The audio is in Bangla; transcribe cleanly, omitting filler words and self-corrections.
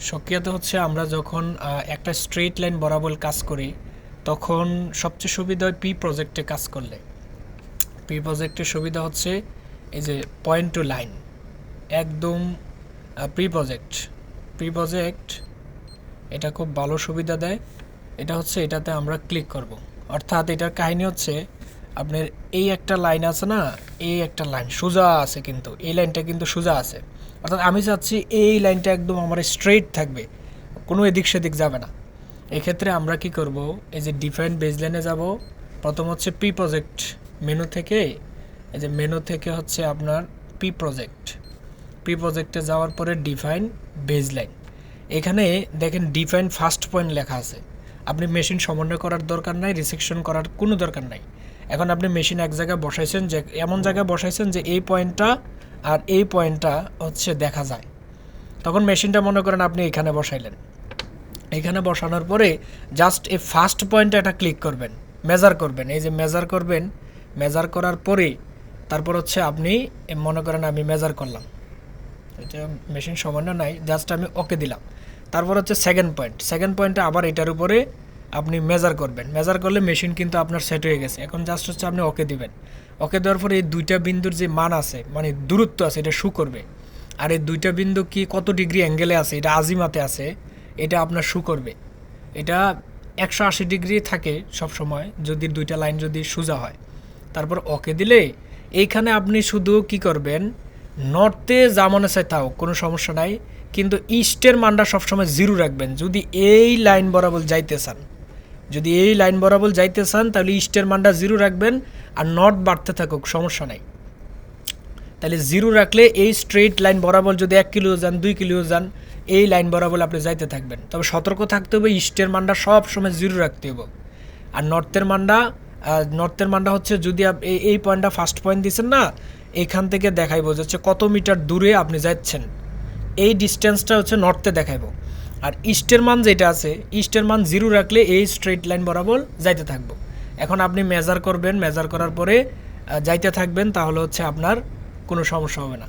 সক্রিয়তা হচ্ছে আমরা যখন একটা স্ট্রেট লাইন বরাবর কাজ করি তখন সবচেয়ে সুবিধা হয় পি প্রজেক্টে কাজ করলে। পি প্রজেক্টের সুবিধা হচ্ছে এই যে পয়েন্ট টু লাইন একদম প্রি প্রজেক্ট এটা খুব ভালো সুবিধা দেয়। এটা হচ্ছে এটাতে আমরা ক্লিক করব, অর্থাৎ এটার কাহিনী হচ্ছে আপনার এই একটা লাইন আছে না, এই একটা লাইন সোজা আছে, কিন্তু এই লাইনটা কিন্তু সোজা আছে, অর্থাৎ আমি চাচ্ছি এই লাইনটা একদম আমার স্ট্রেইট থাকবে, কোনো এদিক সেদিক যাবে না। এক্ষেত্রে আমরা কি করব, এই যে ডিফাইন বেজলাইনে যাব। প্রথম হচ্ছে পি প্রজেক্ট মেনু থেকে, এই যে মেনু থেকে হচ্ছে আপনার পি প্রজেক্টে যাওয়ার পরে ডিফাইন বেজলাইন। এখানে দেখেন ডিফাইন ফার্স্ট পয়েন্ট লেখা আছে। আপনি মেশিন সমন্বয় করার দরকার নাই, রিসেকশন করার কোনো দরকার নাই। এখন আপনি মেশিন এক জায়গায় বসাইছেন, যে এমন জায়গায় বসাইছেন যে এই পয়েন্টটা আর এই পয়েন্টটা হচ্ছে দেখা যায়, তখন মেশিনটা মনে করেন আপনি এখানে বসাইলেন। এখানে বসানোর পরে জাস্ট এই ফার্স্ট পয়েন্টে একটা ক্লিক করবেন, মেজার করবেন, এই যে মেজার করবেন। মেজার করার পরে তারপর হচ্ছে আপনি মনে করেন আমি মেজার করলাম, এটা মেশিন সমন্বয় নাই, জাস্ট আমি ওকে দিলাম। তারপর হচ্ছে সেকেন্ড পয়েন্টে আবার এটার উপরে আপনি মেজার করবেন। মেজার করলে মেশিন কিন্তু আপনার সেট হয়ে গেছে। এখন জাস্ট হচ্ছে আপনি ওকে দিবেন। ওকে দেওয়ার পরে এই দুইটা বিন্দুর যে মান আছে, মানে দূরত্ব আছে, এটা শু করবে। আর এই দুইটা বিন্দু কি কত ডিগ্রি অ্যাঙ্গেলে আছে, এটা আজিমাতে আছে, এটা আপনার শু করবে। এটা 180 ডিগ্রি থাকে সব সময়, যদি দুইটা লাইন যদি সোজা হয়। তারপর ওকে দিলে এইখানে আপনি শুধু কি করবেন, নর্থে যা মনে চায় তাও কোনো সমস্যা নাই, কিন্তু ইস্টের মানটা সবসময় জিরো রাখবেন। যদি এই লাইন বরাবর যাইতে চান, তাহলে ইস্টের মানটা জিরো রাখবেন, আর নর্থ বাড়তে থাকুক সমস্যা নাই। তাহলে জিরো রাখলে এই স্ট্রেট লাইন বরাবর যদি 1 কিলো যান 2 কিলো যান, এই লাইন বরাবর আপনি যাইতে থাকবেন। তবে সতর্ক থাকতে হবে, ইস্টের মানটা সব সময় জিরো রাখতে হবে। আর নর্থের মানটা হচ্ছে যদি এই পয়েন্টটা ফার্স্ট পয়েন্ট দিচ্ছেন না, এইখান থেকে দেখাইবো যে হচ্ছে কত মিটার দূরে আপনি যাচ্ছেন, এই ডিস্টেন্সটা হচ্ছে নর্থে দেখাইবো। আর ইস্টের মান যেটা আছে, ইস্টের মান জিরো রাখলে এই স্ট্রেট লাইন বরাবর যাইতে থাকবো। এখন আপনি মেজার করবেন, মেজার করার পরে যাইতে থাকবেন, তাহলে হচ্ছে আপনার কোনো সমস্যা হবে না।